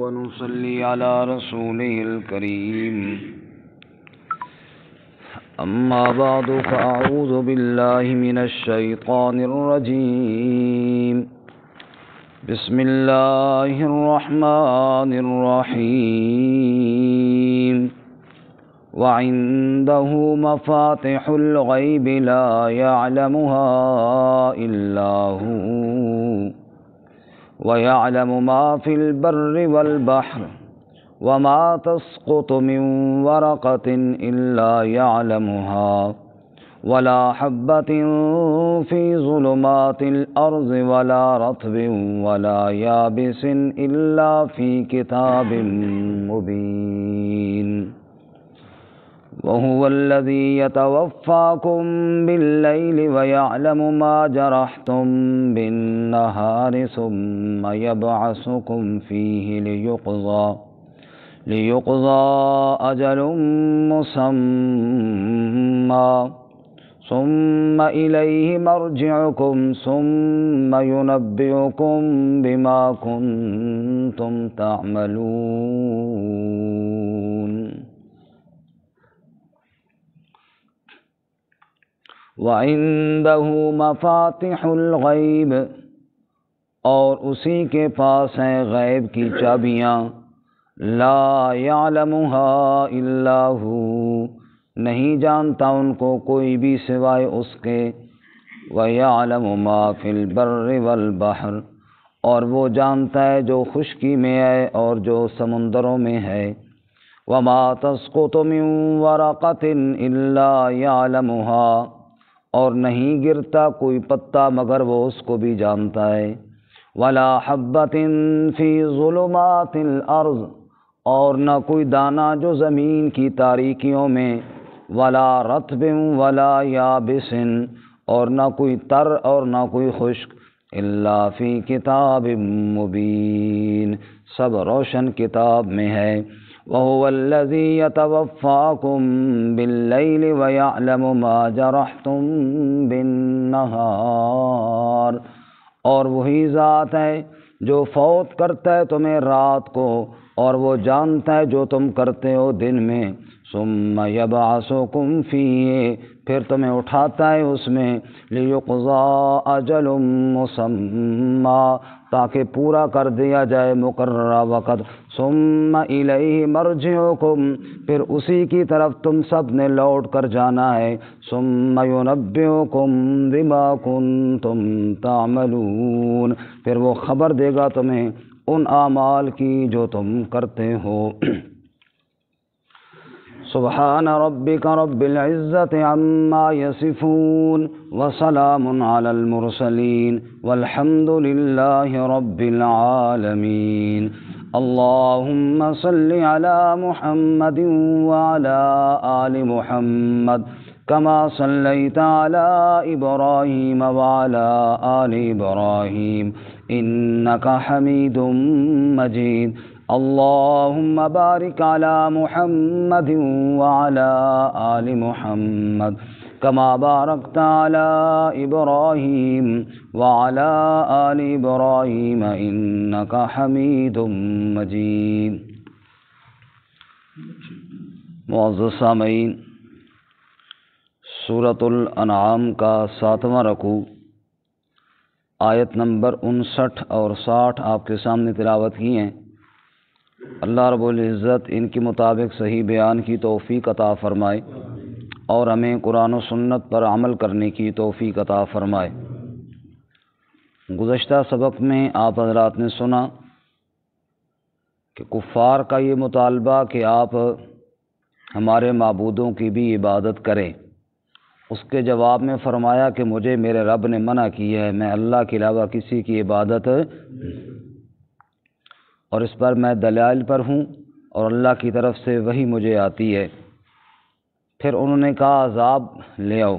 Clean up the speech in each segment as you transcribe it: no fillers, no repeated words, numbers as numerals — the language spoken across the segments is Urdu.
ونصلي على رسوله الكريم أما بعد فأعوذ بالله من الشيطان الرجيم بسم الله الرحمن الرحيم وعنده مفاتح الغيب لا يعلمها إلا هو ويعلم ما في البر والبحر وما تسقط من ورقة إلا يعلمها ولا حبة في ظلمات الأرض ولا رطب ولا يابس إلا في كتاب مبين وهو الذي يتوفاكم بالليل ويعلم ما جرحتم بالنهار ثم يبعثكم فيه ليقضى أجل مسمى ثم إليه مرجعكم ثم ينبئكم بما كنتم تعملون وعنده مفاتح الغیب، اور اسی کے پاس ہیں غیب کی چابیاں، لا يعلمها الا هو، نہیں جانتا ان کو کوئی بھی سوائے اس کے، وَيَعْلَمُ مَا فِي الْبَرِّ وَالْبَحْرِ، اور وہ جانتا ہے جو خشکی میں ہے اور جو سمندروں میں ہے، وَمَا تَسْقُطُ مِن وَرَقَةٍ إِلَّا يَعْلَمُهَا، اور نہیں گرتا کوئی پتا مگر وہ اس کو بھی جانتا ہے، وَلَا حَبَّةٍ فِي ظُلُمَاتِ الْأَرْضِ، اور نہ کوئی دانہ جو زمین کی تاریکیوں میں، وَلَا رَطْبٍ وَلَا يَابِسٍ، اور نہ کوئی تر اور نہ کوئی خشک، إِلَّا فِي كِتَابٍ مُبِينٍ، سب روشن کتاب میں ہے، وَهُوَ الَّذِي يَتَوَفَّاكُم بِاللَّيْلِ وَيَعْلَمُ مَا جَرَحْتُم بِالنَّهَارِ، اور وہی ذات ہے جو فوت کرتا ہے تمہیں رات کو، اور وہ جانتا ہے جو تم کرتے ہو دن میں، ثُمَّ يَبْعَثُكُمْ فِيهِ، پھر تمہیں اٹھاتا ہے اس میں، لِيُقْضَى أَجَلٌ مُّسَمًّى، تاکہ پورا کر دیا جائے مقررہ وقت، ثُمَّ إِلَيْهِ مَرْجِعُكُمْ، پھر اسی کی طرف تم سب نے لوٹ کر جانا ہے، ثُمَّ يُنَبِّئُكُمْ بِمَا كُنتُمْ تَعْمَلُونَ، پھر وہ خبر دے گا تمہیں ان اعمال کی جو تم کرتے ہو۔ سبحان ربک رب العزت عما یصفون وسلام علی المرسلین والحمد للہ رب العالمین۔ اللہم صل علی محمد وعلی آل محمد كما صليت على إبراهيم وعلى آل إبراهيم إنك حميد مجيد۔ اللهم بارك على محمد وعلى آل محمد كما باركت على إبراهيم وعلى آل إبراهيم إنك حميد مجيد۔ معزز سامعین، سورۃ الانعام کا 7واں رکوع آیت نمبر 59 اور 60 آپ کے سامنے تلاوت کی ہیں۔ اللہ رب العزت ان کے مطابق صحیح بیان کی توفیق عطا فرمائے اور ہمیں قرآن و سنت پر عمل کرنے کی توفیق عطا فرمائے۔ گزشتہ سبق میں آپ حضرات نے سنا کہ کفار کا یہ مطالبہ کہ آپ ہمارے معبودوں کی بھی عبادت کریں، اس کے جواب میں فرمایا کہ مجھے میرے رب نے منع کی ہے، میں اللہ کے علاوہ کسی کی عبادت اور اس پر میں دلائل پر ہوں اور اللہ کی طرف سے وحی مجھے آتی ہے۔ پھر انہوں نے کہا عذاب لے آؤ،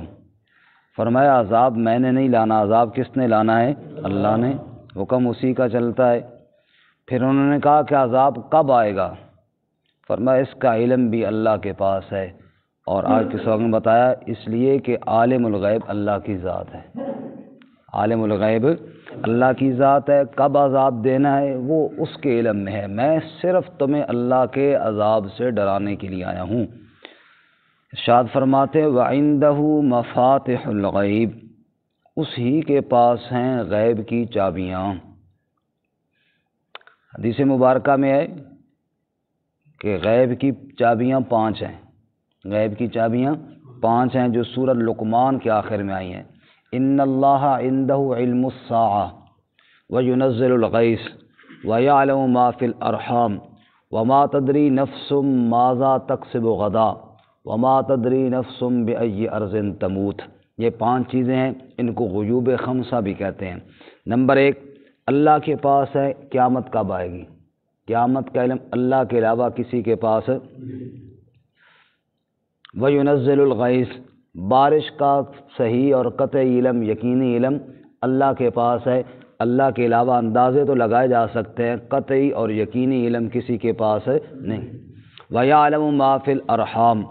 فرمایا عذاب میں نے نہیں لانا، عذاب کس نے لانا ہے؟ اللہ نے، حکم اسی کا چلتا ہے۔ پھر انہوں نے کہا کہ عذاب کب آئے گا؟ فرمایا اس کا علم بھی اللہ کے پاس ہے، اور آج کے سبق میں بتایا اس لیے کہ عالم الغیب اللہ کی ذات ہے، عالم الغیب اللہ کی ذات ہے، کب عذاب دینا ہے وہ اس کے علم میں ہے، میں صرف تمہیں اللہ کے عذاب سے ڈرانے کے لیے آیا ہوں۔ ارشاد فرماتے وَعِندَهُ مَفَاتِحُ الْغَیْبِ، اس ہی کے پاس ہیں غیب کی چابیاں۔ حدیث مبارکہ میں ہے کہ غیب کی چابیاں 5 ہیں، غیب کی چابیاں 5 ہیں جو سورۃ لقمان کے آخر میں آئی ہیں۔ ان اللہ عندہ علم الساعہ وینزل الغیث ویعلم ما فی الارحام وما تدری نفس ماذا تکسب غدا وما تدری نفس بأی ارض تموت۔ یہ 5 چیزیں ہیں، ان کو غیوب خمسہ بھی کہتے ہیں۔ نمبر 1، اللہ کے پاس ہے قیامت کب آئے گی، قیامت کا علم اللہ کے علاوہ کسی کے پاس۔ وَيُنَزِّلُ الْغَيْثَ، بارش کا صحیح اور قطعی علم، یقینی علم اللہ کے پاس ہے، اللہ کے علاوہ اندازے تو لگائے جا سکتے ہیں، قطعی اور یقینی علم کسی کے پاس نہیں۔ وَيَعْلَمُ مَا فِي الْأَرْحَامِ،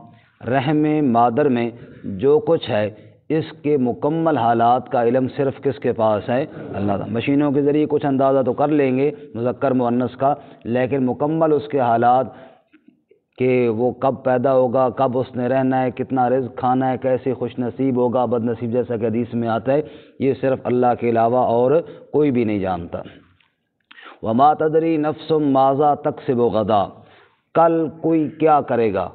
رحم مادر میں جو کچھ ہے اس کے مکمل حالات کا علم صرف کس کے پاس ہے، اللہ تعالیٰ۔ مشینوں کے ذریعے کچھ اندازہ تو کر لیں گے مذکر مؤنث کا، لیکن مکمل اس کے حالات کہ وہ کب پیدا ہوگا، کب اس نے رہنا ہے، کتنا رزق کھانا ہے، کیسے خوش نصیب ہوگا، بد نصیب، جیسا کہ حدیث میں آتا ہے، یہ صرف اللہ کے علاوہ اور کوئی بھی نہیں جانتا۔ وما تدری نفس ماذا تکسب غدا، کل کوئی کیا کرے گا،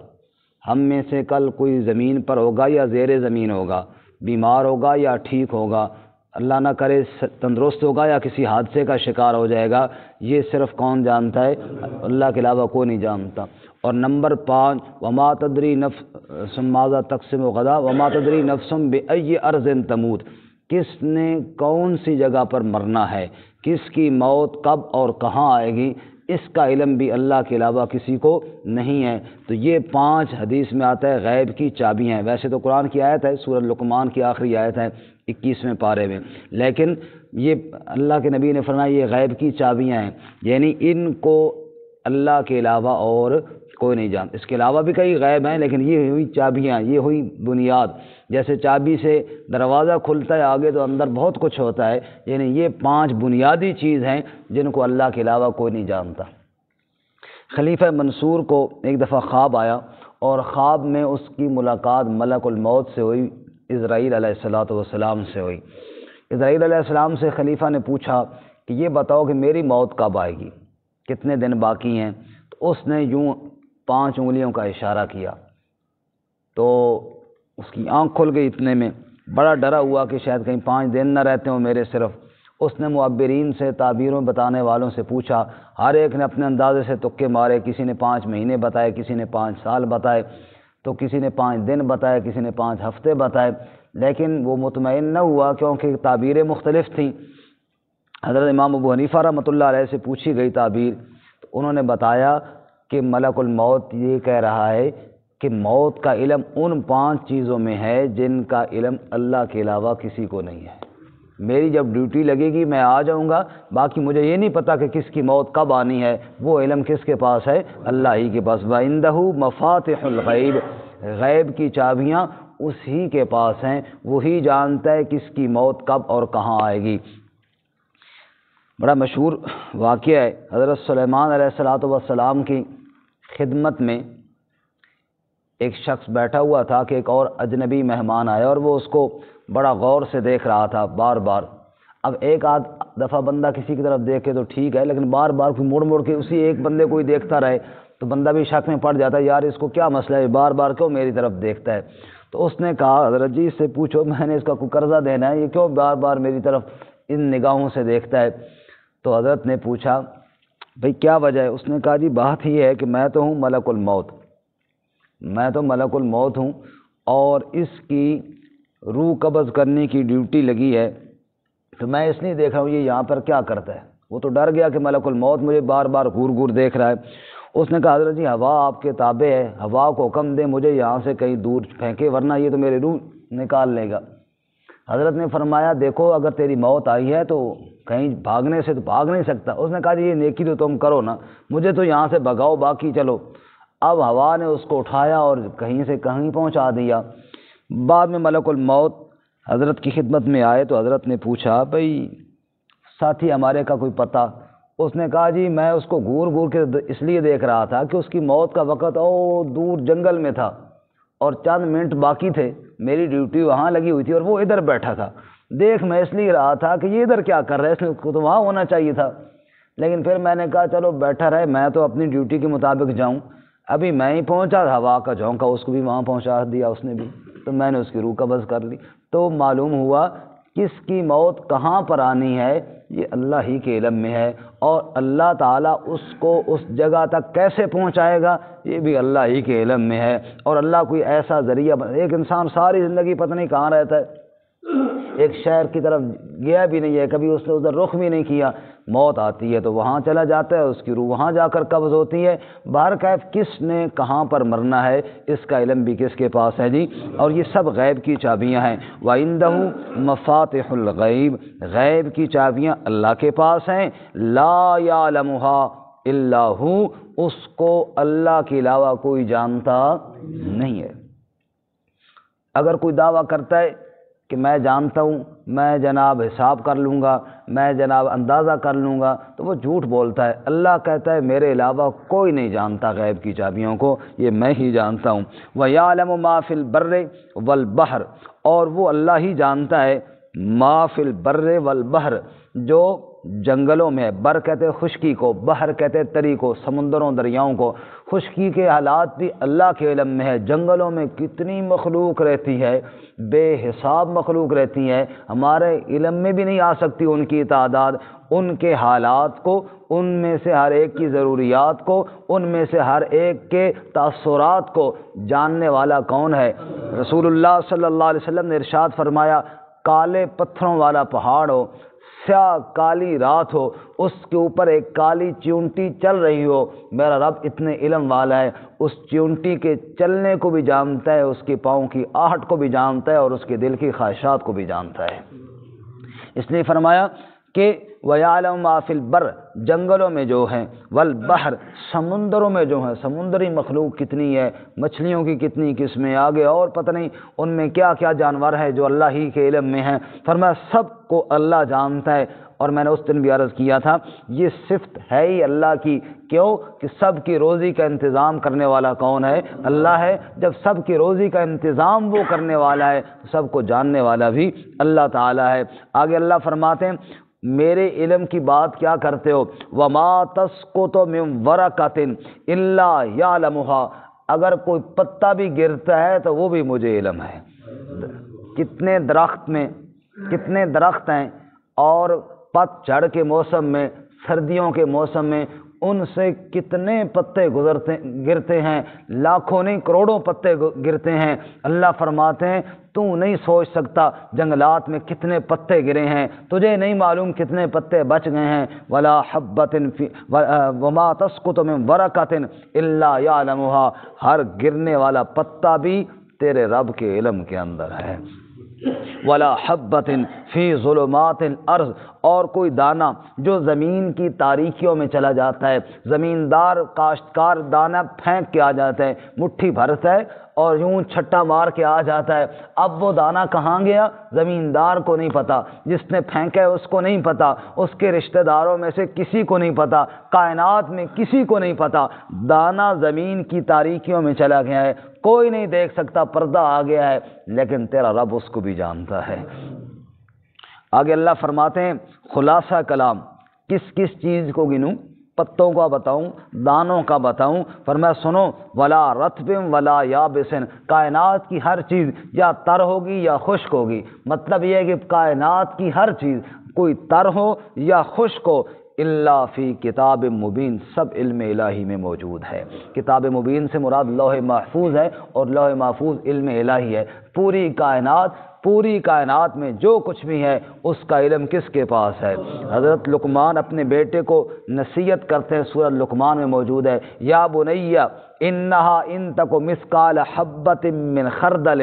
ہم میں سے کل کوئی زمین پر ہوگا یا زیر زمین ہوگا، بیمار ہوگا یا ٹھیک ہوگا، اللہ نہ کرے تندرست ہوگا یا کسی حادثے کا شکار ہو جائے گا، یہ صرف کون جانتا ہے، اللہ کے علاوہ کوئی نہیں جانتا۔ اور نمبر 5، وما تدری نفس ماذا تکسب غدا وما تدری نفس بأی ارض تموت، کس نے کون سی جگہ پر مرنا ہے، کس کی موت کب اور کہاں آئے گی، اس کا علم بھی اللہ کے علاوہ کسی کو نہیں ہے۔ تو یہ 5 حدیث میں آتا ہے غیب کی چابیاں ہیں۔ ویسے تو قرآن کی آیت ہے، سورۃ لقمان کی آخری آیت ہے 21ویں پارے میں، لیکن یہ اللہ کے نبی نے فرمایا یہ غیب کی چابیاں ہیں، یعنی ان کو اللہ کے علاوہ اور کوئی نہیں جانتا۔ اس کے علاوہ بھی کئی غیب ہیں، لیکن یہ ہوئی چابیاں، یہ ہوئی بنیاد۔ جیسے چابی سے دروازہ کھلتا ہے آگے تو اندر بہت کچھ ہوتا ہے، یعنی یہ 5 بنیادی چیز ہیں جن کو اللہ کے علاوہ کوئی نہیں جانتا۔ خلیفہ منصور کو ایک دفعہ خواب آیا اور خواب میں اس کی ملاقات ملک الموت سے ہوئی، اسرائیل علیہ السلام سے ہوئی۔ اسرائیل علیہ السلام سے خلیفہ نے پوچھا کہ یہ بتاؤ کہ میری موت کب آئے گی، کتنے دن باقی ہیں؟ تو اس نے یوں 5 انگلیوں کا اشارہ کیا تو اس کی آنکھ کھل گئی، اتنے میں بڑا ڈرا ہوا کہ شاید کہیں 5 دن نہ رہتے ہوں میرے صرف۔ اس نے معبرین سے، تعبیروں بتانے والوں سے پوچھا، ہر ایک نے اپنے اندازے سے تکے مارے، کسی نے 5 مہینے بتائے، کسی نے 5 سال بتائے، تو کسی نے 5 دن بتائے، کسی نے 5 ہفتے بتائے، لیکن وہ مطمئن نہ ہوا کیونکہ تعبیریں مختلف تھیں۔ حضرت امام ابو حنیفہ رحمۃ اللہ علیہ سے پوچھی گئی تعبیر، تو انہوں نے بتایا کہ ملک الموت یہ کہہ رہا ہے کہ موت کا علم ان 5 چیزوں میں ہے جن کا علم اللہ کے علاوہ کسی کو نہیں ہے۔ میری جب ڈیوٹی لگے گی میں آ جاؤں گا، باقی مجھے یہ نہیں پتا کہ کس کی موت کب آنی ہے، وہ علم کس کے پاس ہے، اللہ ہی کے پاس۔ وَعِندَهُ مَفَاتِحُ الْغَیْبِ، غیب کی چابیاں اسی کے پاس ہیں، وہی جانتا ہے کس کی موت کب اور کہاں آئے گی۔ بڑا مشہور واقعہ ہے، حضرت سلیمان علیہ السلام کی خدمت میں ایک شخص بیٹھا ہوا تھا کہ ایک اور اجنبی مہمان آیا اور وہ اس کو بڑا غور سے دیکھ رہا تھا بار بار۔ اب ایک آدھ دفعہ بندہ کسی کی طرف دیکھے تو ٹھیک ہے، لیکن بار بار کوئی مڑ مڑ کے اسی ایک بندے کو ہی دیکھتا رہے تو بندہ بھی شک میں پڑ جاتا ہے، یار اس کو کیا مسئلہ ہے، بار بار کیوں میری طرف دیکھتا ہے؟ تو اس نے کہا حضرت جی اس سے پوچھو، میں نے اس کا کوئی قرضہ دینا ہے، یہ کیوں بار بار میری طرف ان نگاہوں سے دیکھتا ہے؟ تو حضرت نے پوچھا بھئی کیا وجہ ہے؟ اس نے کہا جی بات یہ ہے کہ میں تو ہوں ملک الموت، میں تو ملک الموت ہوں اور اس کی روح قبض کرنے کی ڈیوٹی لگی ہے، تو میں اس لیے دیکھ رہا ہوں یہ یہاں پر کیا کرتا ہے۔ وہ تو ڈر گیا کہ ملک الموت مجھے بار بار گھور گھور دیکھ رہا ہے۔ اس نے کہا حضرت جی ہوا آپ کے تابع ہے، ہوا کو حکم دے مجھے یہاں سے کہیں دور پھینکے ورنہ یہ تو میری روح نکال لے گا۔ حضرت نے فرمایا دیکھو اگر تیری موت آئی ہے تو کہیں بھاگنے سے تو بھاگ نہیں سکتا۔ اس نے کہا جی یہ نیکی تو تم کرو نا، مجھے تو یہاں سے بھگاؤ باقی چلو۔ اب ہوا نے اس کو اٹھایا اور کہیں سے کہیں پہنچا دیا۔ بعد میں ملک الموت حضرت کی خدمت میں آئے تو حضرت نے پوچھا بھئی ساتھی ہمارے کا کوئی پتہ؟ اس نے کہا جی میں اس کو گور گور کے اس لیے دیکھ رہا تھا کہ اس کی موت کا وقت دور جنگل میں تھا اور چند منٹ باقی تھے، میری ڈیوٹی وہاں لگی ہوئی تھی اور وہ ادھر بیٹھا تھا، دیکھ میں اس لیے رہا تھا کہ یہ ادھر کیا کر رہا ہے، اس لیے اس کو تو وہاں ہونا چاہیے تھا، لیکن پھر میں نے کہا چلو بیٹھا رہے، میں تو اپنی ڈیوٹی کے مطابق جاؤں۔ ابھی میں ہی پہنچا، ہوا کا جھونکا اس کو بھی وہاں پہنچا دیا اس نے بھی، تو میں نے اس کی روح قبض کر لی۔ تو معلوم ہوا کس کی موت کہاں پر آنی ہے یہ اللہ ہی کے علم میں ہے، اور اللہ تعالیٰ اس کو اس جگہ تک کیسے پہنچائے گا یہ بھی اللہ ہی کے علم میں ہے۔ اور اللہ کوئی ایسا ذریعہ ایک انسان ساری زندگی پتہ نہیں کہاں رہتا ہے، ایک شہر کی طرف گیا بھی نہیں ہے، کبھی اس نے ادھر رخ بھی نہیں کیا، موت آتی ہے تو وہاں چلا جاتا ہے، اس کی روح وہاں جا کر قبض ہوتی ہے۔ بہرکیف کس نے کہاں پر مرنا ہے اس کا علم بھی کس کے پاس ہے جی، اور یہ سب غیب کی چابیاں ہیں۔ وَعِندَهُ مَفَاتِحُ الْغَیْبِ، غیب کی چابیاں اللہ کے پاس ہیں، لا يَعْلَمُهَا إِلَّا هُوَ، اس کو اللہ کے علاوہ کوئی جانتا نہیں ہے۔ اگر کوئی دعویٰ کرتا ہے کہ میں جانتا ہوں، میں جناب حساب کر لوں گا، میں جناب اندازہ کر لوں گا، تو وہ جھوٹ بولتا ہے۔ اللہ کہتا ہے میرے علاوہ کوئی نہیں جانتا غیب کی چابیوں کو، یہ میں ہی جانتا ہوں۔ وَيَعْلَمُ مَا فِي الْبَرِّ وَالْبَحْرِ، اور وہ اللہ ہی جانتا ہے ما فی البر والبحر، جو جنگلوں میں، بر کہتے خشکی کو، بحر کہتے تری کو، سمندروں دریاؤں کو۔ خشکی کے حالات بھی اللہ کے علم میں ہے، جنگلوں میں کتنی مخلوق رہتی ہے، بے حساب مخلوق رہتی ہے، ہمارے علم میں بھی نہیں آ سکتی ان کی تعداد۔ ان کے حالات کو، ان میں سے ہر ایک کی ضروریات کو، ان میں سے ہر ایک کے تاثرات کو جاننے والا کون ہے؟ رسول اللہ صلی اللہ علیہ وسلم نے ارشاد فرمایا کالے پتھروں والا پہاڑ ہو، سیاہ کالی رات ہو، اس کے اوپر ایک کالی چیونٹی چل رہی ہو، میرا رب اتنے علم والا ہے، اس چیونٹی کے چلنے کو بھی جانتا ہے، اس کے پاؤں کی آہٹ کو بھی جانتا ہے، اور اس کے دل کی خواہشات کو بھی جانتا ہے۔ اس لیے فرمایا کہ وَيَعْلَمُ مَا فِي الْبَرِّ، جنگلوں میں جو ہیں، وَالْبَحْرِ، سمندروں میں جو ہیں، سمندری مخلوق کتنی ہے، مچھلیوں کی کتنی قسمیں، آگے اور پتہ نہیں ان میں کیا کیا جانور ہے جو اللہ ہی کے علم میں ہیں۔ فرمایا سب کو اللہ جانتا ہے۔ اور میں نے اس دن بھی عرض کیا تھا یہ صفت ہے ہی اللہ کی، کیوں کہ سب کی روزی کا انتظام کرنے والا کون ہے؟ اللہ ہے۔ جب سب کی روزی کا انتظام وہ کرنے والا ہے تو سب کو جاننے والا بھی اللہ تعالیٰ ہے۔ آگے اللہ فرماتے ہیں میرے علم کی بات کیا کرتے ہو؟ وَمَا تَسْقُطُ مِن وَرَقَةٍ إِلَّا يَعْلَمُهَا، اگر کوئی پتا بھی گرتا ہے تو وہ بھی مجھے علم ہے۔ کتنے درخت میں کتنے درخت ہیں، اور پت جھڑ کے موسم میں، سردیوں کے موسم میں ان سے کتنے پتے گرتے ہیں، لاکھوں نہیں کروڑوں پتے گرتے ہیں۔ اللہ فرماتے ہیں تو نہیں سوچ سکتا جنگلات میں کتنے پتے گرے ہیں، تجھے نہیں معلوم کتنے پتے بچ گئے ہیں۔ ولا حبۃ وما تسقط من ورقۃ الا يعلمها، ہر گرنے والا پتا بھی تیرے رب کے علم کے اندر ہے۔ ولا حبۃ فی ظلمات الارض، اور کوئی دانہ جو زمین کی تاریکیوں میں چلا جاتا ہے، زمیندار کاشتکار دانہ پھینک کے آ جاتا ہے، مٹھی بھرتا ہے اور یوں چھٹا مار کے آ جاتا ہے، اب وہ دانہ کہاں گیا زمیندار کو نہیں پتا، جس نے پھینکا ہے اس کو نہیں پتا، اس کے رشتہ داروں میں سے کسی کو نہیں پتا، کائنات میں کسی کو نہیں پتا، دانہ زمین کی تاریکیوں میں چلا گیا ہے، کوئی نہیں دیکھ سکتا، پردہ آ گیا ہے، لیکن تیرا رب اس کو بھی جانتا ہے۔ آگے اللہ فرماتے ہیں خلاصہ کلام، کس کس چیز کو گنوں؟ پتوں کا بتاؤں، دانوں کا بتاؤں؟ فرمایا سنو ولا رطب ولا یابس، کائنات کی ہر چیز یا تر ہوگی یا خشک ہوگی، مطلب یہ ہے کہ کائنات کی ہر چیز کوئی تر ہو یا خشک ہو، الا فی کتاب مبین، سب علم الہی میں موجود ہے۔ کتاب مبین سے مراد لوح محفوظ ہے، اور لوح محفوظ علم الہی ہے۔ پوری کائنات میں جو کچھ بھی ہے اس کا علم کس کے پاس ہے؟ حضرت لقمان اپنے بیٹے کو نصیحت کرتے ہیں، سورہ لقمان میں موجود ہے، یا بنی انہا ان تک مثقال حبۃ من خردل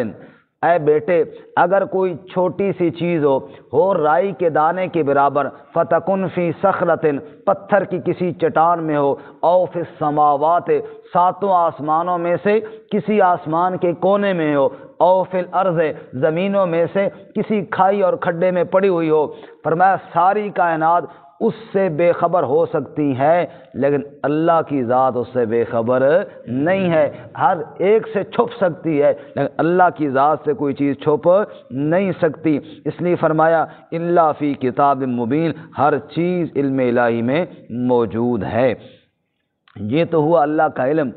اے بیٹے اگر کوئی چھوٹی سی چیز ہو رائی کے دانے کے برابر، فتکن فی صخرۃ پتھر کی کسی چٹان میں ہو، او فی السماوات ساتوں آسمانوں میں سے کسی آسمان کے کونے میں ہو، او فی الارض زمینوں میں سے کسی کھائی اور کھڈے میں پڑی ہوئی ہو، فرمایا ساری کائنات اس سے بے خبر ہو سکتی ہے لیکن اللہ کی ذات اس سے بے خبر نہیں ہے۔ ہر ایک سے چھپ سکتی ہے لیکن اللہ کی ذات سے کوئی چیز چھپ نہیں سکتی، اس لیے فرمایا الا فی کتاب مبین، ہر چیز علم الہی میں موجود ہے۔ یہ تو ہوا اللہ کا علم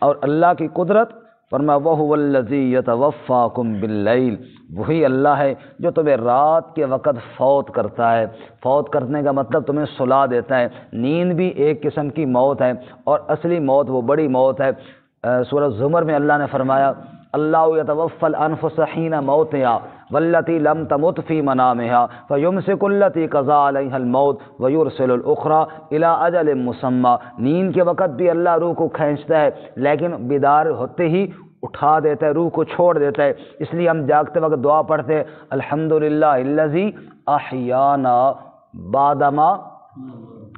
اور اللہ کی قدرت۔ فرمایا وَهُوَ الَّذِي يَتَوَفَّاكُم بِاللَّيْلِ، وہی اللہ ہے جو تمہیں رات کے وقت فوت کرتا ہے۔ فوت کرنے کا مطلب تمہیں سلا دیتا ہے۔ نیند بھی ایک قسم کی موت ہے اور اصلی موت وہ بڑی موت ہے۔ سورہ زمر میں اللہ نے فرمایا اللہ یتوفی الانفس حین موتہا واللتی لم تمت فی منامہا فیمسک التی قضی علیہا الموت ویرسل الاخری الی اجل مسمی۔ نیند کے وقت بھی اللہ روح کو کھینچتا ہے لیکن بیدار ہوتے ہی اٹھا دیتا ہے، روح کو چھوڑ دیتا ہے۔ اس لیے ہم جاگتے وقت دعا پڑھتے ہیں الحمدللہ الذی احیانا بعدما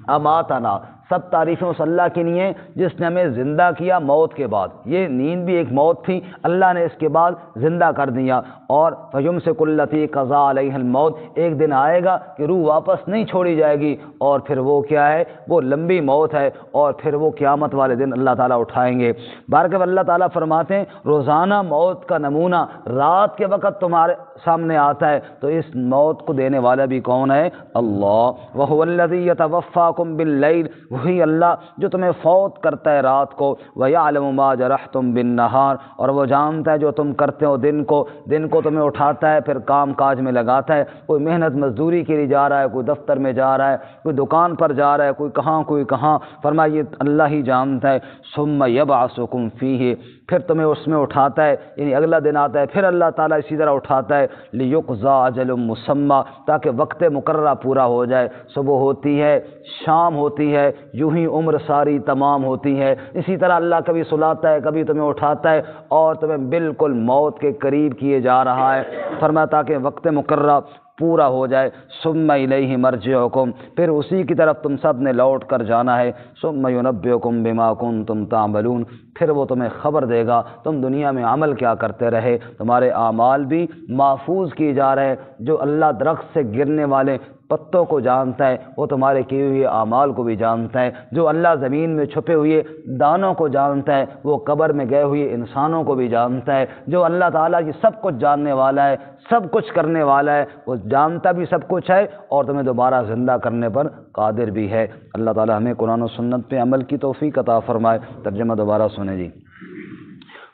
اماتنا، سب تعریفیں اس اللہ کے لیے جس نے ہمیں زندہ کیا موت کے بعد۔ یہ نیند بھی ایک موت تھی، اللہ نے اس کے بعد زندہ کر دیا۔ اور فیمسک التی قضی علیہا الموت، ایک دن آئے گا کہ روح واپس نہیں چھوڑی جائے گی اور پھر وہ کیا ہے، وہ لمبی موت ہے اور پھر وہ قیامت والے دن اللہ تعالیٰ اٹھائیں گے۔ بارکہ اللہ تعالیٰ فرماتے ہیں روزانہ موت کا نمونہ رات کے وقت تمہارے سامنے آتا ہے تو اس موت کو دینے والا بھی کون ہے؟ اللہ۔ وَهُوَ الَّذِي يَتَوَفَّاكُم بِاللَّيْلِ، وہی اللہ جو تمہیں فوت کرتا ہے رات کو، وَيَعْلَمُ مَا جَرَحْتُم بِالنَّهَارِ، اور وہ جانتا ہے جو تم کرتے ہو دن کو تمہیں اٹھاتا ہے پھر کام کاج میں لگاتا ہے۔ کوئی محنت مزدوری کے لیے جا رہا ہے، کوئی دفتر میں جا رہا ہے، کوئی دکان پر جا رہا ہے، کوئی کہاں، فرمایا یہ اللہ ہی جانتا ہے۔ ثُمَّ يَبْعَثُكُم فِيهِ، پھر تمہیں اس میں اٹھاتا ہے، یعنی اگلا دن آتا ہے پھر اللہ تعالیٰ اسی طرح اٹھاتا ہے لِيُقْضَىٰ أَجَلٌ مُّسَمًّى، تاکہ وقت مقررہ پورا ہو جائے۔ صبح ہوتی ہے، شام ہوتی ہے، یوں ہی عمر ساری تمام ہوتی ہے۔ اسی طرح اللہ کبھی سلاتا ہے، کبھی تمہیں اٹھاتا ہے اور تمہیں بالکل موت کے قریب کیے جا رہا ہے، فرمایا تاکہ وقت مقررہ پورا ہو جائے۔ ثم الیہ مرجعکم، پھر اسی کی طرف تم سب نے لوٹ کر جانا ہے۔ ثم ینبئکم بما کنتم تعملون، پھر وہ تمہیں خبر دے گا تم دنیا میں عمل کیا کرتے رہے، تمہارے اعمال بھی محفوظ کیے جا رہے ہیں۔ جو اللہ درخت سے گرنے والے پتوں کو جانتا ہے وہ تمہارے کیے ہوئے اعمال کو بھی جانتا ہے۔ جو اللہ زمین میں چھپے ہوئے دانوں کو جانتا ہے وہ قبر میں گئے ہوئے انسانوں کو بھی جانتا ہے۔ جو اللہ تعالیٰ کی سب کچھ جاننے والا ہے، سب کچھ کرنے والا ہے، وہ جانتا بھی سب کچھ ہے اور تمہیں دوبارہ زندہ کرنے پر قادر بھی ہے۔ اللہ تعالیٰ ہمیں قرآن و سنت پہ عمل کی توفیق عطا فرمائے۔ ترجمہ دوبارہ سنیں جی۔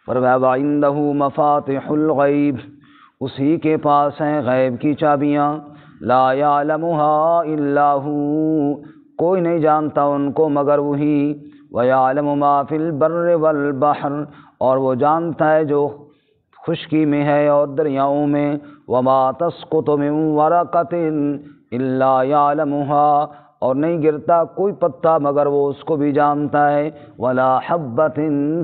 فرمایا وَعِندَهُ مَفَاتِحُ الْغَيْبِ، اسی کے پاس ہیں غیب کی چابیاں، لا يعلمها الا هو، کوئی نہیں جانتا ان کو مگر وہی، ويعلم ما في البر والبحر، اور وہ جانتا ہے جو خشکی میں ہے اور دریاؤں میں، وما تسقط من ورقة الا يعلمها، اور نہیں گرتا کوئی پتا مگر وہ اس کو بھی جانتا ہے، ولا حبۃ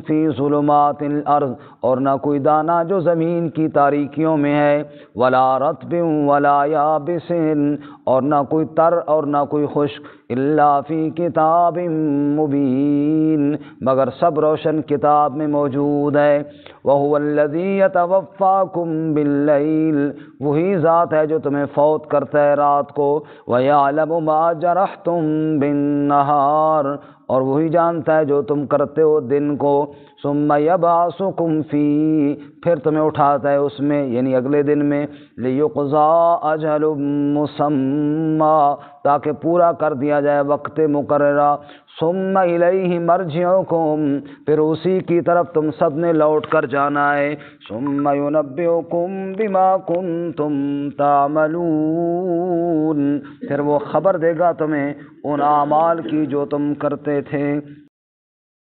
فی ظلمات الارض، اور نہ کوئی دانہ جو زمین کی تاریکیوں میں ہے، ولا رطب ولا یابس، اور نہ کوئی تر اور نہ کوئی خشک، الا فی کتاب مبین، مگر سب روشن کتاب میں موجود ہے۔ وَهُوَ الَّذِي يَتَوَفَّاكُم بِاللَّيْلِ، وہی ذات ہے جو تمہیں فوت کرتا ہے رات کو، وَيَعْلَمُ مَا جَرَحْتُم بِالنَّهَارِ، اور وہی جانتا ہے جو تم کرتے ہو دن کو، ثُمَّ يَبْعَثُكُم فِيهِ، پھر تمہیں اٹھاتا ہے اس میں یعنی اگلے دن میں، لِيُقْضَىٰ أَجَلٌ مُّسَمًّى، تاکہ پورا کر دیا جائے وقت مقررہ، ثُمَّ إِلَيْهِ مَرْجِعُكُمْ، پھر اسی کی طرف تم سب نے لوٹ کر جانا ہے، ثُمَّ يُنَبِّئُكُم بِمَا كُنتُمْ تَعْمَلُونَ، پھر وہ خبر دے گا تمہیں ان اعمال کی جو تم کرتے تھے۔